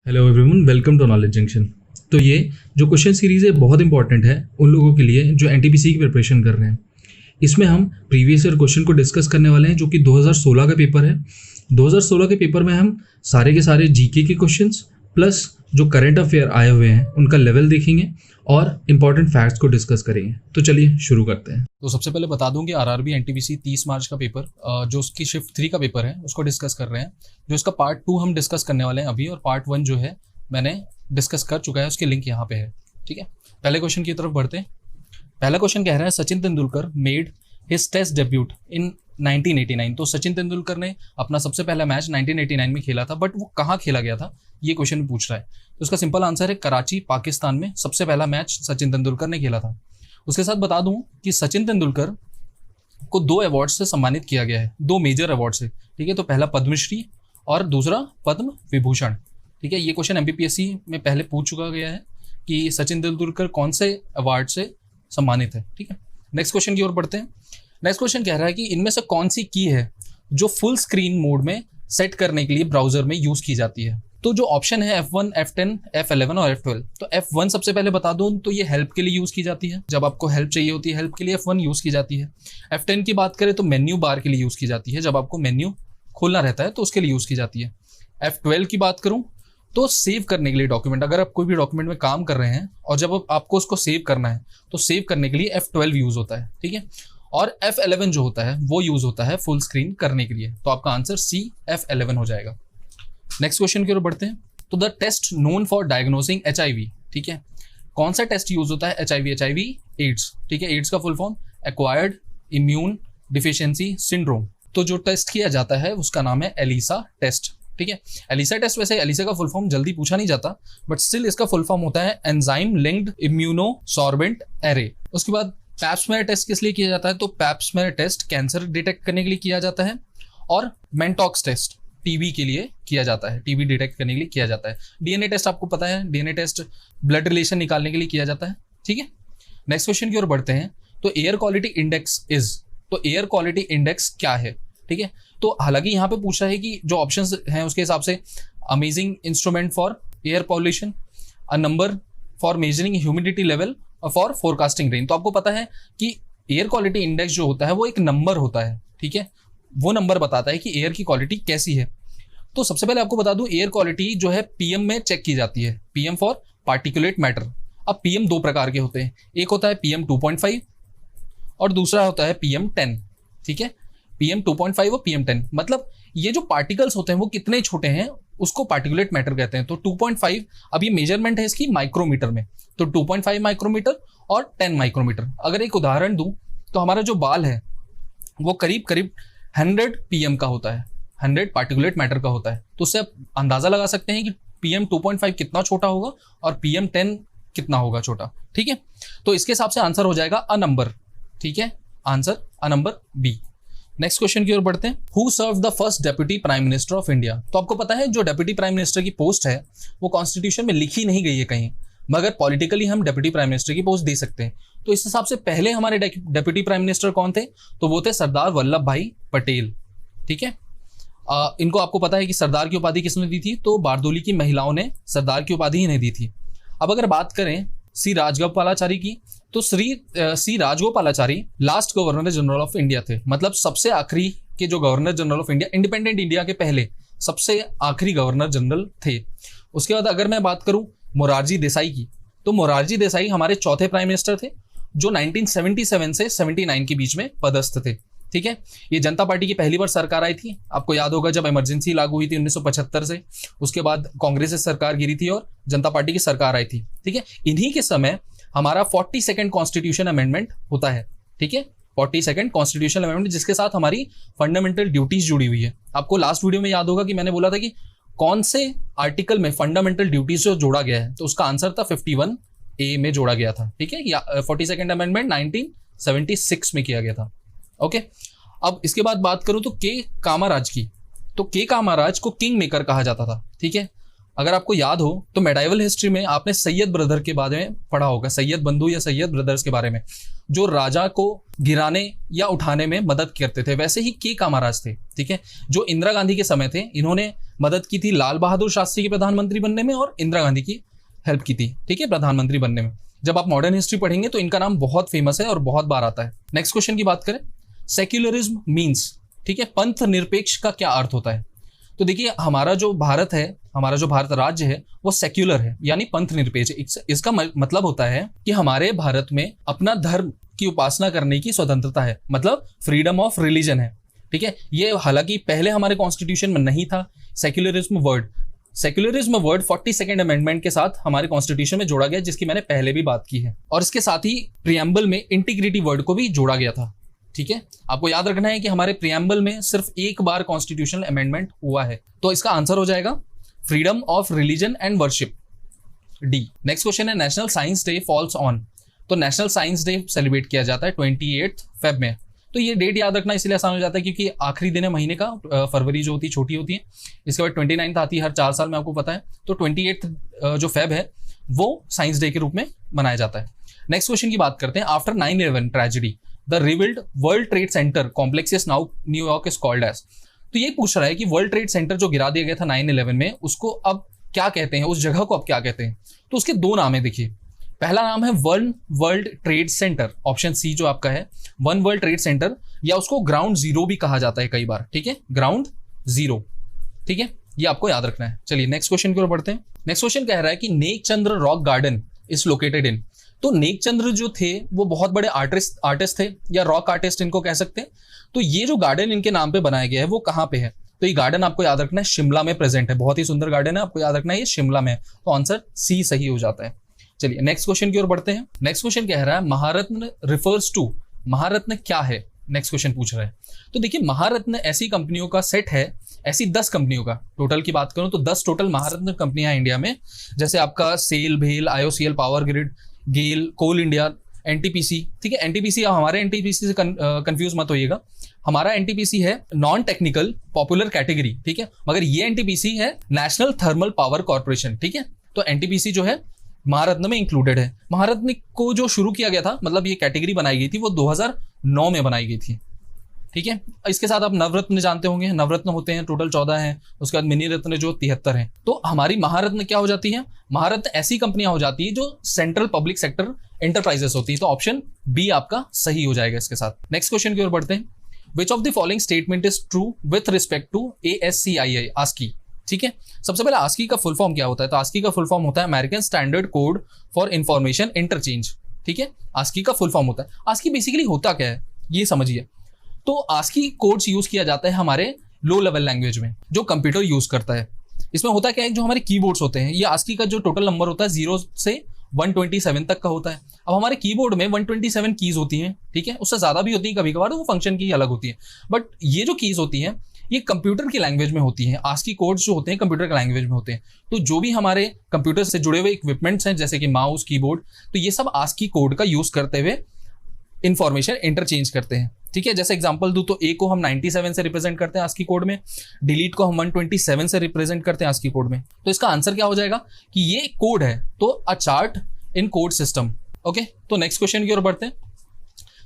Hello everyone, welcome to knowledge junction. तो ये जो क्वेश्चन सीरीज़ है बहुत इंपॉर्टेंट है उन लोगों के लिए जो एनटीपीसी की प्रिपरेशन कर रहे हैं। इसमें हम प्रीवियस ईयर क्वेश्चन को डिस्कस करने वाले हैं जो कि 2016 का पेपर है। 2016 के पेपर में हम सारे के सारे जीके के क्वेश्चंस प्लस जो करंट अफेयर आए हुए हैं उनका लेवल देखेंगे और इंपॉर्टेंट फैक्ट्स को डिस्कस करेंगे। तो चलिए शुरू करते हैं। तो सबसे पहले बता दूं कि आरआरबी एनटीपीसी 30 मार्च का पेपर जो उसकी शिफ्ट 3 का पेपर है उसको डिस्कस कर रहे हैं। जो इसका पार्ट 2 हम डिस्कस करने वाले हैं अभी, और पार्ट 1 जो है मैंने डिस्कस कर चुका है, उसके लिंक यहाँ पे है। ठीक है, पहले क्वेश्चन की तरफ बढ़ते हैं। पहला क्वेश्चन कह रहा है Sachin Tendulkar made his test debut in 1989। तो सचिन तेंदुलकर ने अपना सबसे पहला मैच 1989 में खेला था, बट वो कहाँ खेला गया था ये क्वेश्चन पूछ रहा है। तो उसका सिंपल आंसर है कराची, पाकिस्तान में सबसे पहला मैच सचिन तेंदुलकर ने खेला था। उसके साथ बता दूं कि सचिन तेंदुलकर को 2 अवार्ड से सम्मानित किया गया है, 2 मेजर अवार्ड से। ठीक है, तो पहला पद्मश्री और दूसरा पद्म विभूषण। ठीक है, ये क्वेश्चन एमपीपीएससी में पहले पूछ चुका गया है कि सचिन तेंदुलकर कौन से अवार्ड से सम्मानित है। ठीक है, नेक्स्ट क्वेश्चन की ओर बढ़ते हैं। नेक्स्ट क्वेश्चन कह रहा है कि इनमें से कौन सी की है जो फुल स्क्रीन मोड में सेट करने के लिए ब्राउजर में यूज की जाती है। तो जो ऑप्शन है F1, F10, F11 और F12। तो F1 सबसे पहले बता दूं तो ये हेल्प के लिए यूज की जाती है, जब आपको हेल्प चाहिए होती है हेल्प के लिए F1 यूज की जाती है। F10 की बात करें तो मेन्यू बार के लिए यूज की जाती है, जब आपको मेन्यू खोलना रहता है तो उसके लिए यूज की जाती है। F12 की बात करूं तो सेव करने के लिए डॉक्यूमेंट, अगर आप कोई भी डॉक्यूमेंट में काम कर रहे हैं और जब आपको उसको सेव करना है तो सेव करने के लिए F12 यूज होता है। ठीक है, और F11 जो होता है वो यूज होता है फुल स्क्रीन करने के लिए। तो आपका आंसर C F11 हो जाएगा। नेक्स्ट क्वेश्चन की ओर बढ़ते हैं। तो the test known for diagnosing HIV। ठीक है, कौन सा टेस्ट यूज होता है HIV एड्स। ठीक है, एड्स का full form acquired immune deficiency syndrome. तो जो टेस्ट किया जाता है उसका नाम है एलिसा टेस्ट। ठीक है, एलिसा टेस्ट, वैसे एलिसा का फुल फॉर्म जल्दी पूछा नहीं जाता, बट स्टिल इसका फुल फॉर्म होता है एंजाइम लिंक्ड इम्यूनोसॉर्बेंट एरे। उसके बाद पैप्समेयर टेस्ट किस लिए किया जाता है, तो पैप्समेयर टेस्ट कैंसर डिटेक्ट करने के लिए किया जाता है, और मेंटॉक्स टेस्ट टीबी के लिए किया जाता है, टीबी डिटेक्ट करने के लिए किया जाता है। डीएनए टेस्ट आपको पता है, डीएनए टेस्ट ब्लड रिलेशन निकालने के लिए किया जाता है। ठीक है, नेक्स्ट क्वेश्चन की ओर बढ़ते हैं। तो एयर क्वालिटी इंडेक्स इज, तो एयर क्वालिटी इंडेक्स क्या है। ठीक है, तो हालांकि यहाँ पे पूछा है कि जो ऑप्शंस हैं उसके हिसाब से amazing instrument for air pollution, a number for measuring humidity level और फॉर फोरकास्टिंग रेन। तो आपको पता है कि एयर क्वालिटी इंडेक्स जो होता है वो एक नंबर होता है। ठीक है, वो नंबर बताता है कि एयर की क्वालिटी कैसी है। तो सबसे पहले आपको बता दूं एयर क्वालिटी जो है पीएम में चेक की जाती है, पीएम फॉर पार्टिकुलेट मैटर। अब पीएम 2 प्रकार के होते हैं, एक होता है पीएम 2.5 और दूसरा होता है पीएम 10। ठीक है, पीएम 2.5 और पीएम 10 मतलब ये जो पार्टिकल्स होते हैं वो कितने छोटे हैं उसको पार्टिकुलेट मैटर कहते हैं। तो 2.5, अब ये मेजरमेंट है इसकी माइक्रोमीटर में, तो 2.5 माइक्रोमीटर और 10 माइक्रोमीटर। अगर एक उदाहरण दूं तो हमारा जो बाल है वो करीब करीब 100 पीएम का होता है, 100 पार्टिकुलेट मैटर का होता है। तो उससे आप अंदाजा लगा सकते हैं कि पीएम 2.5 कितना छोटा होगा और पीएम 10 कितना होगा छोटा। ठीक है, तो इसके हिसाब से आंसर हो जाएगा अ नंबर। ठीक है, answer a number B. Next question की ओर बढ़ते हैं। Who serve the first deputy prime minister of India. तो आपको पता है जो डेप्यूटी प्राइम मिनिस्टर की पोस्ट है वो कॉन्स्टिट्यूशन में लिखी नहीं गई है कहीं, मगर पॉलिटिकली हम डेप्यूटी प्राइम मिनिस्टर की पोस्ट दे सकते हैं। तो इस हिसाब से पहले हमारे डेप्यूटी प्राइम मिनिस्टर कौन थे, तो वो थे सरदार वल्लभ भाई पटेल। ठीक है, इनको आपको पता है कि सरदार की उपाधि किसने दी थी, तो बारदोली की महिलाओं ने सरदार की उपाधि इन्हें दी थी। अब अगर बात करें सी राजगोपालाचारी की, तो C Rajagopalachari last governor general of India थे, मतलब सबसे आखिरी के जो governor general of India, independent India के पहले सबसे आखिरी गवर्नर जनरल थे। उसके बाद अगर मैं बात करूं मोरारजी देसाई की, तो मोरारजी देसाई हमारे चौथे प्राइम मिनिस्टर थे जो 1977 से 79 के बीच में पदस्थ थे। ठीक है, ये जनता पार्टी की पहली बार सरकार आई थी, आपको याद होगा जब इमरजेंसी लागू हुई थी 1975 से, उसके बाद कांग्रेस से सरकार गिरी थी और जनता पार्टी की सरकार आई थी। ठीक है, इन्हीं के समय हमारा 42nd कॉन्स्टिट्यूशन अमेंडमेंट होता है। ठीक है, 42nd कॉन्स्टिट्यूशन अमेंडमेंट जिसके साथ हमारी फंडामेंटल ड्यूटीज जुड़ी हुई है। आपको लास्ट वीडियो में याद होगा कि मैंने बोला था कि कौन से आर्टिकल में फंडामेंटल ड्यूटीज जो जोड़ा गया है, तो उसका आंसर था 51A में जोड़ा गया था। ठीक है, 42nd अमेंडमेंट 1976 में किया गया था। ओके, अब इसके बाद बात करूं तो के कामाराज की, तो के कामाराज को किंग मेकर कहा जाता था। ठीक है, अगर आपको याद हो तो मेडाइवल हिस्ट्री में आपने सैयद ब्रदर के बारे में पढ़ा होगा, सैयद बंधु या सैयद ब्रदर्स के बारे में, जो राजा को गिराने या उठाने में मदद करते थे। वैसे ही के कामाराज थे। ठीक है, जो इंदिरा गांधी के समय थे, इन्होंने मदद की थी लाल बहादुर शास्त्री की प्रधानमंत्री बनने में और इंदिरा गांधी की हेल्प की थी, ठीक है, प्रधानमंत्री बनने में। जब आप मॉडर्न हिस्ट्री पढ़ेंगे तो इनका नाम बहुत फेमस है और बहुत बार आता है। नेक्स्ट क्वेश्चन की बात करें, सेक्युलरिज्म मीन्स, ठीक है, पंथ निरपेक्ष का क्या अर्थ होता है? तो देखिए हमारा जो भारत है, हमारा जो भारत राज्य है वो सेक्युलर है, यानी पंथ निरपेक्ष। इसका मतलब होता है कि हमारे भारत में अपना धर्म की उपासना करने की स्वतंत्रता है, मतलब फ्रीडम ऑफ रिलीजन है, ठीक है। ये हालांकि पहले हमारे कॉन्स्टिट्यूशन में नहीं था secularism word. Secularism word 42nd amendment के साथ हमारे कॉन्स्टिट्यूशन में जोड़ा गया, जिसकी मैंने पहले भी बात की है, और इसके साथ ही प्रियम्बल में इंटीग्रिटी वर्ड को भी जोड़ा गया था, ठीक है। आपको याद रखना है कि हमारे प्रियम्बल में सिर्फ एक बार कॉन्स्टिट्यूशनल अमेंडमेंट हुआ है, तो इसका आंसर हो जाएगा freedom of religion and worship, D. Next question है, national science day falls on. तो नेशनल साइंस डे सेलिब्रेट किया जाता है 28 फेब में। तो ये डेट याद रखना इसलिए आसान हो जाता है क्योंकि आखिरी दिन है महीने का, फरवरी जो होती है छोटी होती है, इसके बाद 29 आती है हर 4 साल में, आपको पता है। तो 28 जो फेब है वो साइंस डे के रूप में मनाया जाता है। नेक्स्ट क्वेश्चन की बात करते हैं, after 9/11 tragedy the rebuild world trade centre complex now New York is called edge. तो ये पूछ रहा है कि वर्ल्ड ट्रेड सेंटर जो गिरा दिया गया था 9/11 में, उसको अब क्या कहते हैं, उस जगह को अब क्या कहते हैं? तो उसके 2 नाम है, देखिए। पहला नाम है One World trade Center, option C जो आपका है, वन वर्ल्ड ट्रेड सेंटर, या उसको ग्राउंड जीरो भी कहा जाता है कई बार, ठीक है, ग्राउंड जीरो, ठीक है, ये आपको याद रखना है। चलिए नेक्स्ट क्वेश्चन की ओर बढ़ते हैं। नेक्स्ट क्वेश्चन कह रहा है कि Nekchand rock garden is located in. तो नेकचंद्र जो थे वो बहुत बड़े आर्टिस्ट थे, या रॉक आर्टिस्ट इनको कह सकते हैं। तो ये जो गार्डन इनके नाम पे बनाया गया है वो कहाँ पे है? तो ये गार्डन आपको याद रखना है शिमला में प्रेजेंट है, बहुत ही सुंदर गार्डन है, आपको याद रखना है ये शिमला में है। तो आंसर सी सही हो जाता है। चलिए नेक्स्ट क्वेश्चन की ओर बढ़ते हैं। नेक्स्ट क्वेश्चन कह रहा है महारत्न रिफर्स टू, महारत्न क्या है? नेक्स्ट क्वेश्चन पूछ रहा है। तो देखिए महारत्न ऐसी कंपनियों का सेट है, ऐसी 10 कंपनियों का, टोटल की बात करूं तो 10 टोटल महारत्न कंपनियां हैं इंडिया में, जैसे आपका सेल, भेल, आईओसीएल, पावर ग्रिड, गेल, कोल इंडिया, एनटीपीसी, ठीक है। एनटीपीसी, हमारे एनटीपीसी से कंफ्यूज मत होइएगा, हमारा एनटीपीसी है नॉन टेक्निकल पॉपुलर कैटेगरी, ठीक है, मगर ये एनटीपीसी है नेशनल थर्मल पावर कॉर्पोरेशन, ठीक है। तो एनटीपीसी जो है महारत्न में इंक्लूडेड है। महारत्न को जो शुरू किया गया था, मतलब ये कैटेगरी बनाई गई थी, वो 2009 में बनाई गई थी, ठीक है। इसके साथ आप नवरत्न जानते होंगे, नवरत्न होते हैं टोटल 14 हैं, उसके बाद मिनी रत्न जो 73 हैं। तो हमारी महारत्न क्या हो जाती है? महारत्न ऐसी कंपनियां हो जाती है जो सेंट्रल पब्लिक सेक्टर एंटरप्राइजेस होती है। तो ऑप्शन बी आपका सही हो जाएगा इसके साथ। नेक्स्ट क्वेश्चन की ओर बढ़ते हैं। Which of the following statement is true with respect to ASCII, ASCII, ठीक है। सबसे पहले आस्की का फुल फॉर्म क्या होता है? तो आस्की का फुल फॉर्म होता है American standard code for information interchange, ठीक है। आस्की का फुल फॉर्म होता है। आस्की बेसिकली होता क्या है ये समझिए। तो आस्की कोड्स यूज किया जाता है हमारे लो लेवल लैंग्वेज में, जो कंप्यूटर यूज करता है। इसमें होता क्या है, जो हमारे कीबोर्ड्स होते हैं, ये आस्की का जो टोटल नंबर होता है 0 से 127 तक का होता है। अब हमारे कीबोर्ड में 127 कीज होती हैं, ठीक है, उससे ज्यादा भी होती है कभी कभार, वो फंक्शन की अलग होती है, बट ये जो कीज होती हैं ये कंप्यूटर की लैंग्वेज में होती हैं। आस्की कोड्स जो होते हैं कंप्यूटर की लैंग्वेज में होते हैं। तो जो भी हमारे कंप्यूटर से जुड़े हुए इक्विपमेंट्स हैं, जैसे कि माउस, कीबोर्ड, तो ये सब आस्की कोड का यूज करते हुए इंफॉर्मेशन इंटरचेंज करते हैं, ठीक है। जैसे एग्जांपल दूं तो ए को हम 97 से रिप्रेजेंट करते हैं आस्की कोड में, डिलीट को हम 127 से रिप्रेजेंट करते हैं आस्की कोड में। तो इसका आंसर क्या हो जाएगा कि ये कोड है, तो अ चार्ट इन कोड सिस्टम, ओके। तो नेक्स्ट क्वेश्चन की ओर बढ़ते हैं।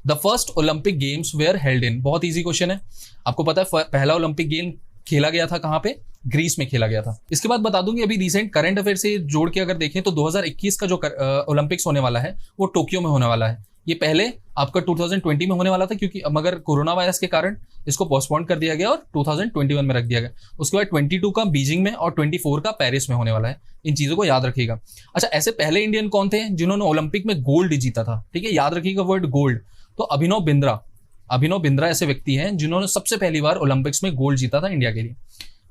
The first Olympic games where held in, बहुत ईजी क्वेश्चन है, आपको पता है पहला ओलंपिक गेम खेला गया था कहाँ पे? ग्रीस में खेला गया था। इसके बाद बता दूंगी अभी रिसेंट करंट अफेयर से जोड़ के अगर देखें तो 2021 का जो ओलंपिक्स होने वाला है वो टोक्यो में होने वाला है। ये पहले आपका 2020 में होने वाला था, क्योंकि मगर कोरोना वायरस के कारण इसको पोस्टपोन कर दिया गया और 2021 में रख दिया गया। उसके बाद 22 का बीजिंग में और 24 का पेरिस में होने वाला है। इन चीजों को याद रखिएगा। अच्छा, ऐसे पहले इंडियन कौन थे जिन्होंने ओलंपिक में गोल्ड जीता था? ठीक है, याद रखिएगा वर्ड गोल्ड। तो अभिनव बिंद्रा ऐसे व्यक्ति हैं जिन्होंने सबसे पहली बार ओलंपिक्स में गोल्ड जीता था इंडिया के लिए।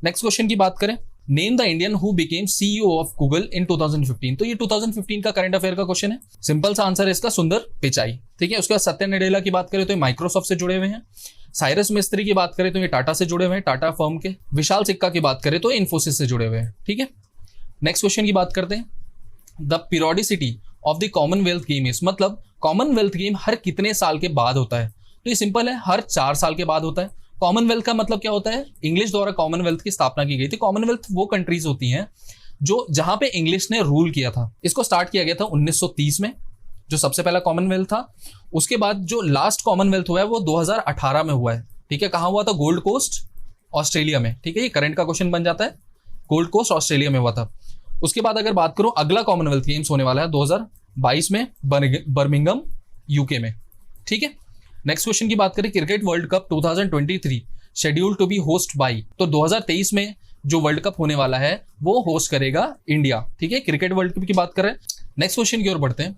नेक्स्ट क्वेश्चन की बात करें, name the Indian who became CEO of Google in 2015। तो ये 2015 का करंट अफेयर का क्वेश्चन है। सिंपल सा आंसर है इसका सुंदर पिचाई, ठीक है। उसके बाद सत्या नडेला की बात करें तो ये माइक्रोसॉफ्ट से जुड़े हुए हैं। साइरस मिस्त्री की बात करें तो ये टाटा से जुड़े हुए हैं, टाटा फर्म के। विशाल सिक्का की बात करें तो इन्फोसिस से जुड़े हुए हैं, ठीक है। नेक्स्ट क्वेश्चन की बात करते हैं, the periodicity of the Commonwealth game is, मतलब कॉमनवेल्थ गेम हर कितने साल के बाद होता है? तो ये सिंपल है, हर 4 साल के बाद होता है। कॉमनवेल्थ का मतलब क्या होता है? इंग्लिश द्वारा कॉमनवेल्थ की स्थापना की गई थी। कॉमनवेल्थ वो कंट्रीज होती हैं जो जहां पे इंग्लिश ने रूल किया था। इसको स्टार्ट किया गया था 1930 में, जो सबसे पहला कॉमनवेल्थ था। उसके बाद जो लास्ट कॉमनवेल्थ हुआ है वो 2018 में हुआ है, ठीक है। कहाँ हुआ था? गोल्ड कोस्ट, ऑस्ट्रेलिया में, ठीक है। ये करंट का क्वेश्चन बन जाता है। गोल्ड कोस्ट ऑस्ट्रेलिया में हुआ था। उसके बाद अगर बात करूं, अगला कॉमनवेल्थ गेम्स होने वाला है 2022 में बर्मिंघम यूके में, ठीक है। नेक्स्ट क्वेश्चन की बात करें, cricket World Cup 2023 schedule to be host by, तो 2023 में जो वर्ल्ड कप होने वाला है वो होस्ट करेगा इंडिया, ठीक है। क्रिकेट वर्ल्ड कप की बात करें। नेक्स्ट क्वेश्चन की ओर बढ़ते हैं।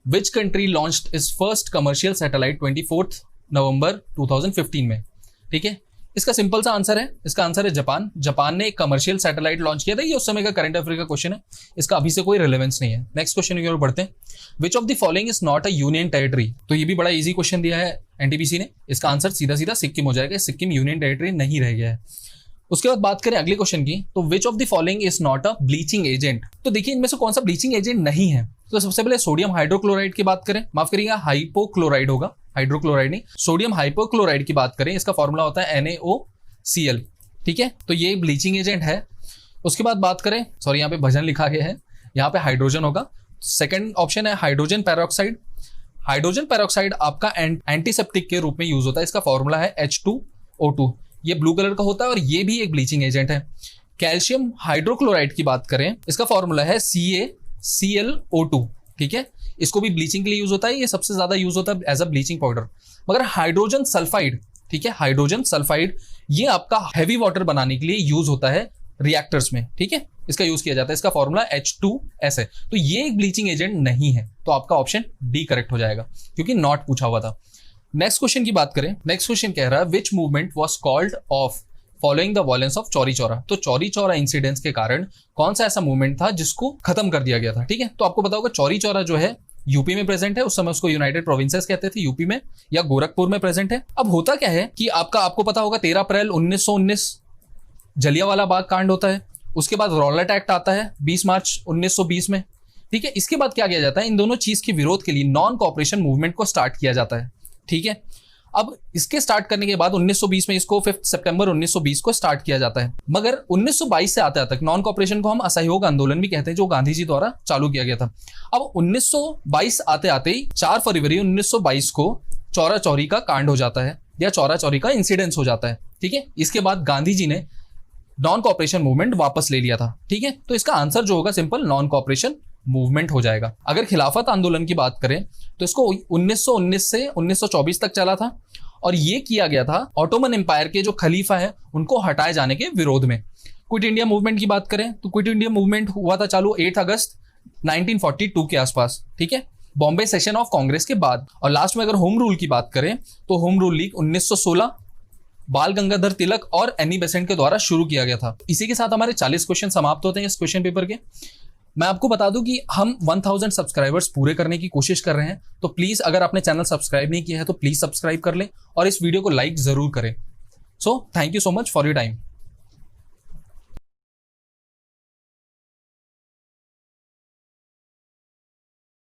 Which country launched it's first commercial satellite 24 नवंबर 2015 में, ठीक है। इसका सिंपल सा आंसर है, इसका आंसर है जापान। जापान ने एक कमर्शियल सैटेलाइट लॉन्च किया था। ये उस समय का करंट अफेयर का क्वेश्चन है, इसका अभी से कोई रिलेवेंस नहीं है। नेक्स्ट क्वेश्चन की ओर बढ़ते हैं। Which of the following is not a union territory, तो ये भी बड़ा इजी क्वेश्चन दिया है एनटीपीसी ने। इसका आंसर सीधा सीधा सिक्किम हो जाएगा। सिक्किम यूनियन टेरिटरी नहीं रह गया है। उसके बाद बात करें अगले क्वेश्चन की, तो which of the following is not a bleaching agent, तो देखिए इनमें से कौन सा ब्लीचिंग एजेंट नहीं है। तो सबसे पहले सोडियम हाइड्रोक्लोराइड की बात करें, माफ करिएगा हाइपोक्लोराइड होगा, हाइड्रोक्लोराइड नहीं, सोडियम हाइपोक्लोराइड की बात करें, इसका फॉर्मूला होता है NaOCl, ठीक है। तो ये ब्लीचिंग एजेंट है। उसके बाद बात करें, सॉरी यहाँ पे भजन लिखा गया है, यहाँ पे हाइड्रोजन होगा। सेकंड ऑप्शन है हाइड्रोजन पेरोक्साइड। हाइड्रोजन पेरोक्साइड आपका एंटीसेप्टिक के रूप में यूज होता है। इसका फॉर्मूला है H2O2, ये ब्लू कलर का होता है और ये भी एक ब्लीचिंग एजेंट है। कैल्शियम हाइड्रोक्लोराइड की बात करें, इसका फॉर्मूला है CaClO2, ठीक है। इसको भी ब्लीचिंग के लिए यूज होता है, ये सबसे ज्यादा यूज होता है एज अ ब्लीचिंग पाउडर। मगर हाइड्रोजन सल्फाइड, ठीक है, हाइड्रोजन सल्फाइड ये आपका हैवी वाटर बनाने के लिए यूज होता है रिएक्टर्स में, ठीक है, इसका यूज किया जाता है। इसका फॉर्मूला H2S है। तो ये एक ब्लीचिंग एजेंट नहीं है, तो आपका ऑप्शन डी करेक्ट हो जाएगा, क्योंकि नॉट पूछा हुआ था। नेक्स्ट क्वेश्चन की बात करें। नेक्स्ट क्वेश्चन कह रहा है विच movement was called off following the violence of Chauri Chaura, तो चौरी चौरा इंसिडेंट्स के कारण कौन सा ऐसा मूवमेंट था जिसको खत्म कर दिया गया था, ठीक है। तो आपको पता होगा चौरी चौरा जो है यूपी में प्रेजेंट है, उस समय उसको यूनाइटेड प्रोविंसेस कहते थे, यूपी में या गोरखपुर में प्रेजेंट है। अब होता क्या है कि आपको पता होगा 13 अप्रैल 1919 जलियांवाला बाग कांड होता है। उसके बाद रॉलेट एक्ट आता है 20 मार्च 1920 में, ठीक है। इसके बाद क्या किया जाता है, इन दोनों चीज के विरोध के लिए नॉन कॉपरेशन मूवमेंट को स्टार्ट किया जाता है, ठीक है। अब इसके स्टार्ट करने के बाद 1920 में इसको 5 सितंबर 1920 को स्टार्ट किया जाता है। मगर 1922 से आते तक नॉन कॉपरेशन को हम असहयोग आंदोलन भी कहते हैं, जो गांधी जी द्वारा चालू किया गया था। अब 1922 आते आते ही 4 फरवरी 1922 को चौरा चौरी का कांड हो जाता है, या चौरा चौरी का इंसिडेंस हो जाता है, ठीक है। इसके बाद गांधी जी ने नॉन कॉपरेशन मूवमेंट वापस ले लिया था, ठीक है। तो इसका आंसर जो होगा सिंपल नॉन कॉपरेशन मूवमेंट हो जाएगा। अगर खिलाफत आंदोलन की बात करें तो इसको 1919 से 1924 तक चला था, और ये किया गया था ऑटोमन एम्पायर के जो खलीफा है उनको हटाए जाने के विरोध में। क्विट इंडिया मूवमेंट की बात करें तो क्विट इंडिया मूवमेंट हुआ था चालू 8 अगस्त 1942 के आसपास, ठीक है, बॉम्बे सेशन ऑफ कांग्रेस के बाद। और लास्ट में अगर होम रूल की बात करें तो होम रूल लीग 1916 बाल गंगाधर तिलक और एनी बेसेंट के द्वारा शुरू किया गया था। इसी के साथ हमारे 40 क्वेश्चन समाप्त होते हैं इस क्वेश्चन पेपर के। मैं आपको बता दूं कि हम 1000 सब्सक्राइबर्स पूरे करने की कोशिश कर रहे हैं, तो प्लीज अगर आपने चैनल सब्सक्राइब नहीं किया है तो प्लीज सब्सक्राइब कर लें और इस वीडियो को लाइक जरूर करें। So thank you so much for your time.